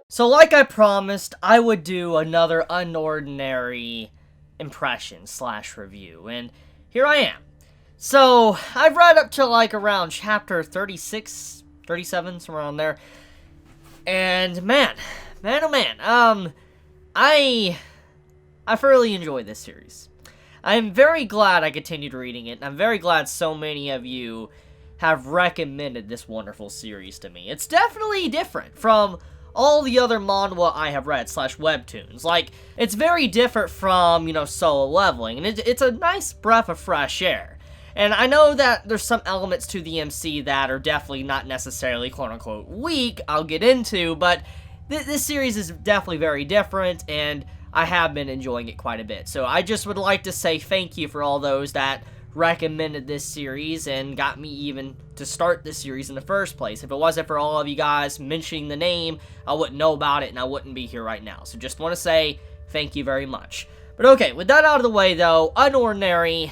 So like I promised, I would do another unordinary impression slash review, and here I am. So, I've read up to like around chapter 36, 37, somewhere around there, and man, oh man, I thoroughly enjoy this series. I'm very glad I continued reading it, and I'm very glad so many of you have recommended this wonderful series to me. It's definitely different from all the other manhwa I have read, slash webtoons. Like, it's very different from, Solo Leveling, and it's a nice breath of fresh air. And I know that there's some elements to the MC that are definitely not necessarily quote-unquote weak, I'll get into, but this series is definitely very different, and I have been enjoying it quite a bit. So I just would like to say thank you for all those that recommended this series and got me even to start this series in the first place. If it wasn't for all of you guys mentioning the name, I wouldn't know about it and I wouldn't be here right now. So just want to say thank you very much. But okay, with that out of the way though, unordinary,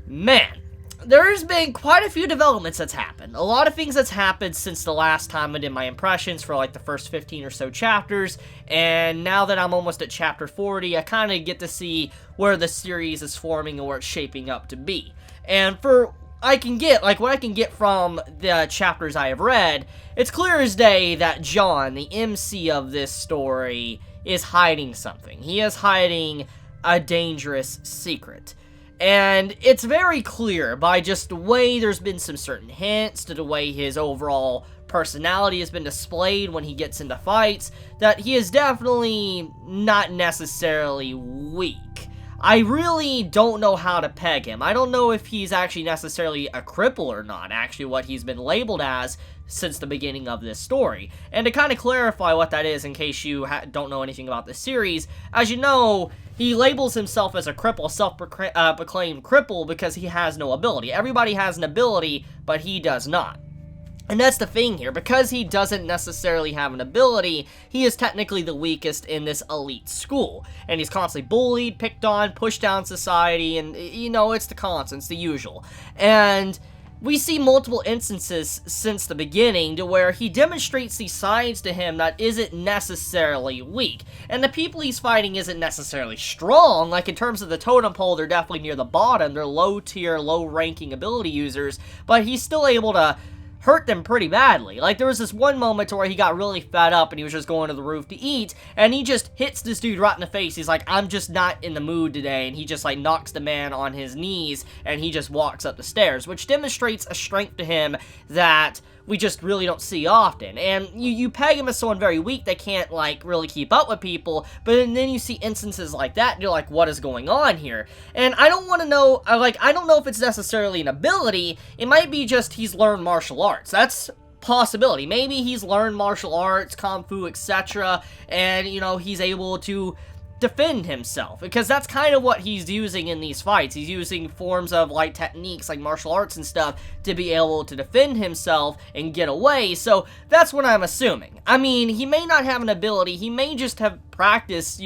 man, there's been quite a few developments that's happened. A lot of things that's happened since the last time I did my impressions for like the first 15 or so chapters, and now that I'm almost at chapter 40, I kind of get to see where the series is forming and where it's shaping up to be. And what I can get from the chapters I have read, it's clear as day that John, the MC of this story, is hiding something. He is hiding a dangerous secret. And it's very clear by just the way there's been some certain hints to the way his overall personality has been displayed when he gets into fights, that he is definitely not necessarily weak. I really don't know how to peg him. I don't know if he's actually necessarily a cripple or not, actually what he's been labeled as since the beginning of this story. And to kind of clarify what that is in case you don't know anything about the series, as you know, he labels himself as a cripple, self-proclaimed cripple, because he has no ability. Everybody has an ability, but he does not. And that's the thing here, because he doesn't necessarily have an ability, he is technically the weakest in this elite school. And he's constantly bullied, picked on, pushed down society, and, it's the constants, the usual. And we see multiple instances since the beginning to where he demonstrates these sides to him that isn't necessarily weak. And the people he's fighting isn't necessarily strong, like in terms of the totem pole, they're definitely near the bottom, they're low tier, low ranking ability users, but he's still able to hurt them pretty badly. Like, there was this one moment where he got really fed up and he was just going to the roof to eat, and he just hits this dude right in the face. He's like, I'm just not in the mood today, and he just, like, knocks the man on his knees, and he just walks up the stairs, which demonstrates a strength to him that we just really don't see often. And you peg him as someone very weak that can't, like, really keep up with people, but then you see instances like that, and you're like, what is going on here? And I don't want to know, I don't know if it's necessarily an ability. It might be just he's learned martial arts. That's possibility. Maybe he's learned martial arts, kung fu, etc., and, he's able to defend himself, because that's kind of what he's using in these fights. He's using forms of like techniques like martial arts and stuff to be able to defend himself and get away. So that's what I'm assuming. I mean, he may not have an ability, he may just have practiced,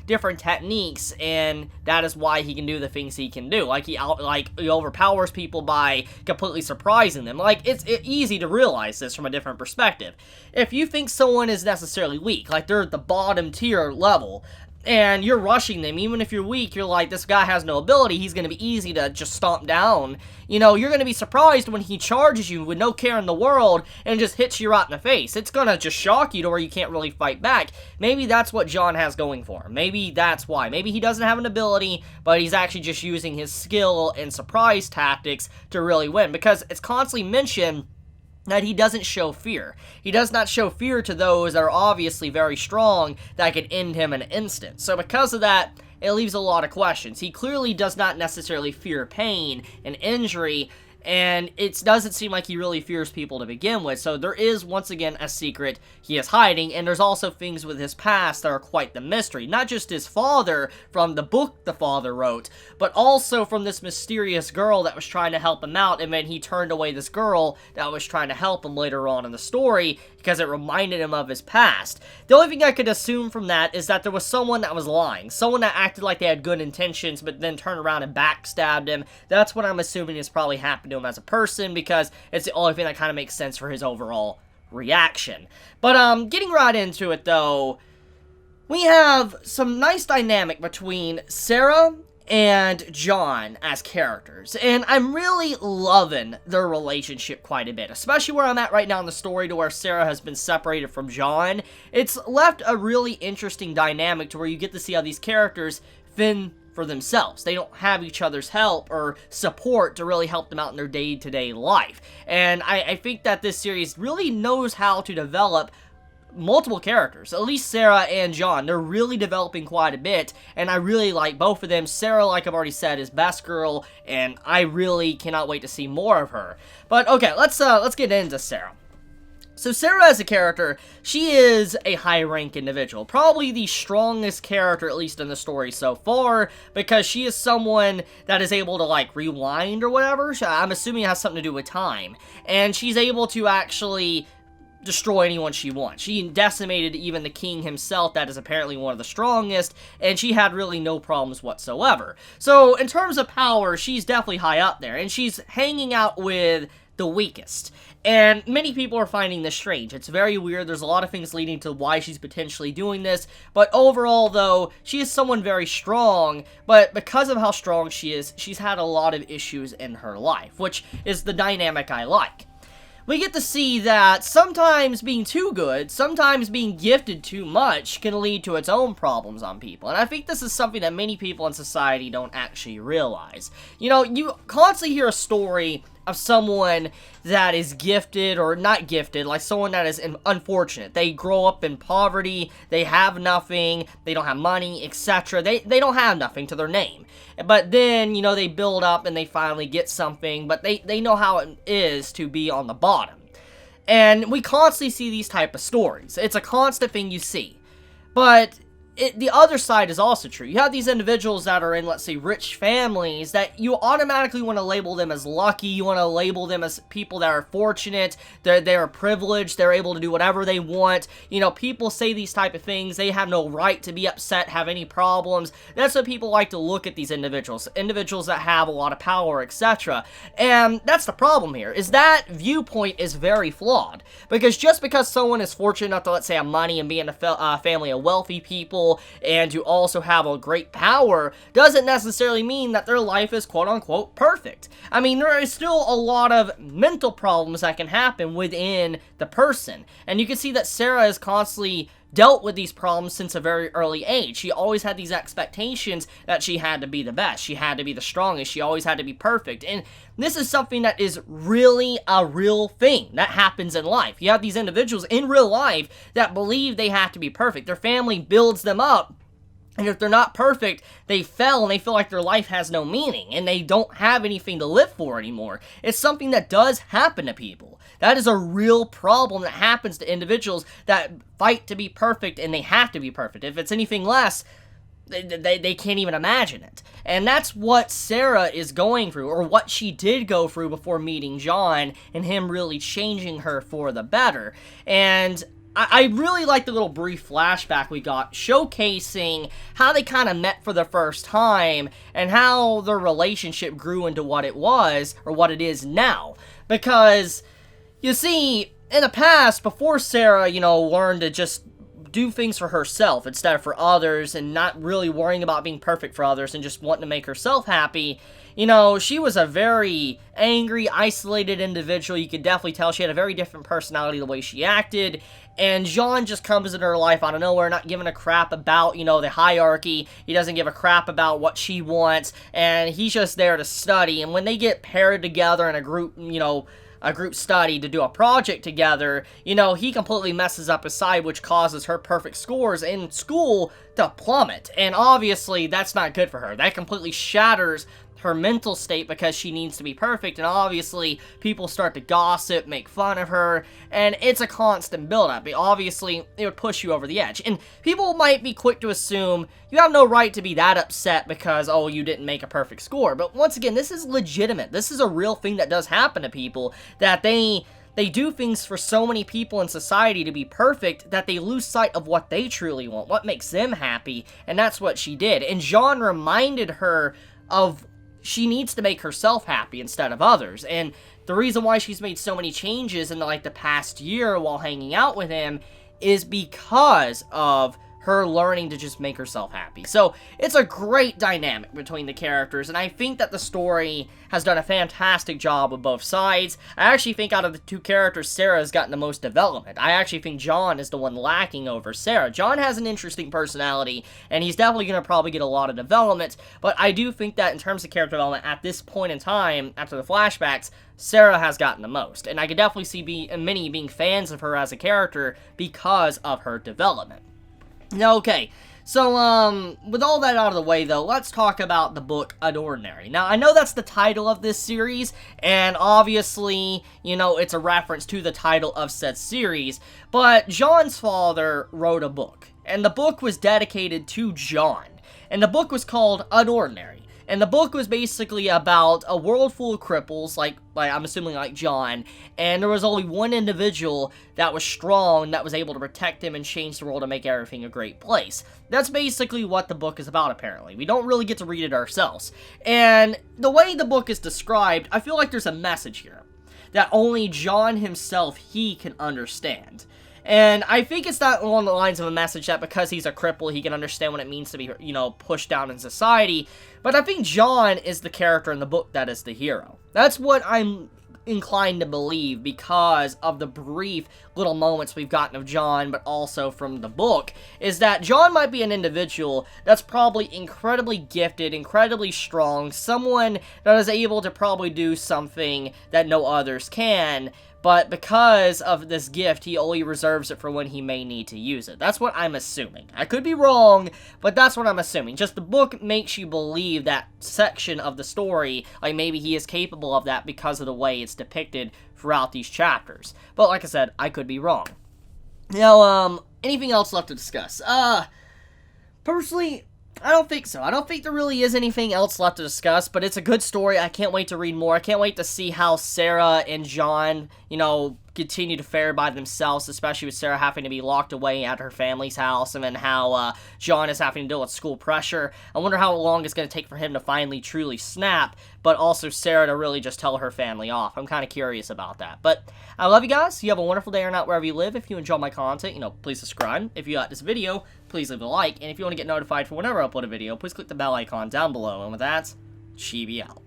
different techniques, and that is why he can do the things he can do. Like he overpowers people by completely surprising them. Like, it's easy to realize this from a different perspective. If you think someone is necessarily weak, like they're at the bottom tier level, and you're rushing them, even if you're weak, you're like, this guy has no ability, he's going to be easy to just stomp down. You're going to be surprised when he charges you with no care in the world and just hits you right in the face. It's going to just shock you to where you can't really fight back. Maybe that's what John has going for him. Maybe that's why. Maybe he doesn't have an ability, but he's actually just using his skill and surprise tactics to really win, because it's constantly mentioned that he doesn't show fear. He does not show fear to those that are obviously very strong that can end him in an instant. So because of that, it leaves a lot of questions. He clearly does not necessarily fear pain and injury, and it doesn't seem like he really fears people to begin with. So there is, once again, a secret he is hiding, and there's also things with his past that are quite the mystery. Not just his father from the book the father wrote, but also from this mysterious girl that was trying to help him out, and then he turned away this girl that was trying to help him later on in the story because it reminded him of his past. The only thing I could assume from that is that there was someone that was lying. Someone that acted like they had good intentions, but then turned around and backstabbed him. That's what I'm assuming has probably happened to him as a person, because it's the only thing that kind of makes sense for his overall reaction. But, getting right into it, though, we have some nice dynamic between Sarah and John as characters, and I'm really loving their relationship quite a bit, especially where I'm at right now in the story, to where Sarah has been separated from John. It's left a really interesting dynamic to where you get to see how these characters fend for themselves. They don't have each other's help or support to really help them out in their day-to-day life, and I think that this series really knows how to develop multiple characters. At least Sarah and John, they're really developing quite a bit, and I really like both of them. Sarah, like I've already said, is best girl, and I really cannot wait to see more of her. But okay, let's get into Sarah. So Sarah as a character, she is a high-rank individual, probably the strongest character, at least in the story so far, because she is someone that is able to, like, rewind or whatever. I'm assuming it has something to do with time, and she's able to actually destroy anyone she wants. She decimated even the king himself, that is apparently one of the strongest, and she had really no problems whatsoever. So, in terms of power, she's definitely high up there, and she's hanging out with the weakest. And many people are finding this strange. It's very weird. There's a lot of things leading to why she's potentially doing this, but overall, though, she is someone very strong, but because of how strong she is, she's had a lot of issues in her life, which is the dynamic I like. We get to see that sometimes being too good, sometimes being gifted too much can lead to its own problems on people. And I think this is something that many people in society don't actually realize. You know, you constantly hear a story of someone that is gifted or not gifted, like someone that is unfortunate. They grow up in poverty, they have nothing, they don't have money, etc. They don't have nothing to their name. But then, you know, they build up and they finally get something, but they know how it is to be on the bottom. And we constantly see these type of stories. It's a constant thing you see. But the other side is also true. You have these individuals that are in, let's say, rich families that you automatically want to label them as lucky. You want to label them as people that are fortunate. They're privileged. They're able to do whatever they want. You know, people say these type of things. They have no right to be upset, have any problems. That's what people like to look at these individuals. Individuals that have a lot of power, etc. And that's the problem here, is that viewpoint is very flawed. Because just because someone is fortunate enough to, let's say, have money and be in a family of wealthy people, and to also have a great power, doesn't necessarily mean that their life is quote-unquote perfect. I mean, there is still a lot of mental problems that can happen within the person, and you can see that Sarah has constantly dealt with these problems since a very early age. She always had these expectations that she had to be the best, she had to be the strongest, she always had to be perfect, and this is something that is really a real thing that happens in life. You have these individuals in real life that believe they have to be perfect. Their family builds them up, and if they're not perfect, they fail and they feel like their life has no meaning and they don't have anything to live for anymore. It's something that does happen to people. That is a real problem that happens to individuals that fight to be perfect, and they have to be perfect. If it's anything less, they can't even imagine it. And that's what Sarah is going through, or what she did go through before meeting John and him really changing her for the better. And I really like the little brief flashback we got showcasing how they kind of met for the first time and how their relationship grew into what it was, or what it is now. Because, you see, in the past, before Sarah, you know, learned to just do things for herself instead of for others, and not really worrying about being perfect for others and just wanting to make herself happy, you know, she was a very angry, isolated individual. You could definitely tell she had a very different personality the way she acted, and John just comes into her life out of nowhere, not giving a crap about, you know, the hierarchy. He doesn't give a crap about what she wants, and he's just there to study. And when they get paired together in a group, you know, a group study to do a project together, you know, he completely messes up his side, which causes her perfect scores in school to plummet. And obviously, that's not good for her. That completely shatters her mental state because she needs to be perfect, and obviously people start to gossip, make fun of her, and it's a constant build-up. Obviously, it would push you over the edge, and people might be quick to assume you have no right to be that upset because, oh, you didn't make a perfect score. But once again, this is legitimate. This is a real thing that does happen to people, that they do things for so many people in society to be perfect that they lose sight of what they truly want, what makes them happy, and that's what she did. And John reminded her of she needs to make herself happy instead of others. And the reason why she's made so many changes in like the past year while hanging out with him is because of her learning to just make herself happy. So it's a great dynamic between the characters, and I think that the story has done a fantastic job with both sides. I actually think out of the two characters, Sarah has gotten the most development. I actually think John is the one lacking over Sarah. John has an interesting personality, and he's definitely going to probably get a lot of development, but I do think that in terms of character development at this point in time, after the flashbacks, Sarah has gotten the most, and I could definitely see many being fans of her as a character because of her development. Okay, so, with all that out of the way, though, let's talk about the book unOrdinary. Now, I know that's the title of this series, and obviously, you know, it's a reference to the title of said series, but John's father wrote a book, and the book was dedicated to John, and the book was called unOrdinary. And the book was basically about a world full of cripples, like I'm assuming like John, and there was only one individual that was strong, that was able to protect him and change the world and make everything a great place. That's basically what the book is about, apparently. We don't really get to read it ourselves. And the way the book is described, I feel like there's a message here that only John himself, he can understand. And I think it's not along the lines of a message that because he's a cripple, he can understand what it means to be, you know, pushed down in society. But I think John is the character in the book that is the hero. That's what I'm inclined to believe because of the brief little moments we've gotten of John, but also from the book, is that John might be an individual that's probably incredibly gifted, incredibly strong, someone that is able to probably do something that no others can, but because of this gift, he only reserves it for when he may need to use it. That's what I'm assuming. I could be wrong, but that's what I'm assuming. Just the book makes you believe that section of the story, like maybe he is capable of that because of the way it's depicted throughout these chapters. But like I said, I could be wrong. Now, anything else left to discuss? Personally, I don't think so. I don't think there really is anything else left to discuss, but it's a good story. I can't wait to read more. I can't wait to see how Sarah and John, you know, continue to fare by themselves, especially with Sarah having to be locked away at her family's house, and then how John is having to deal with school pressure. I wonder how long it's going to take for him to finally truly snap, but also Sarah to really just tell her family off. I'm kind of curious about that. But I love you guys. You have a wonderful day or night wherever you live. If you enjoy my content, you know, please subscribe. If you like this video, please leave a like. And if you want to get notified for whenever I upload a video, please click the bell icon down below. And with that, Chibi out.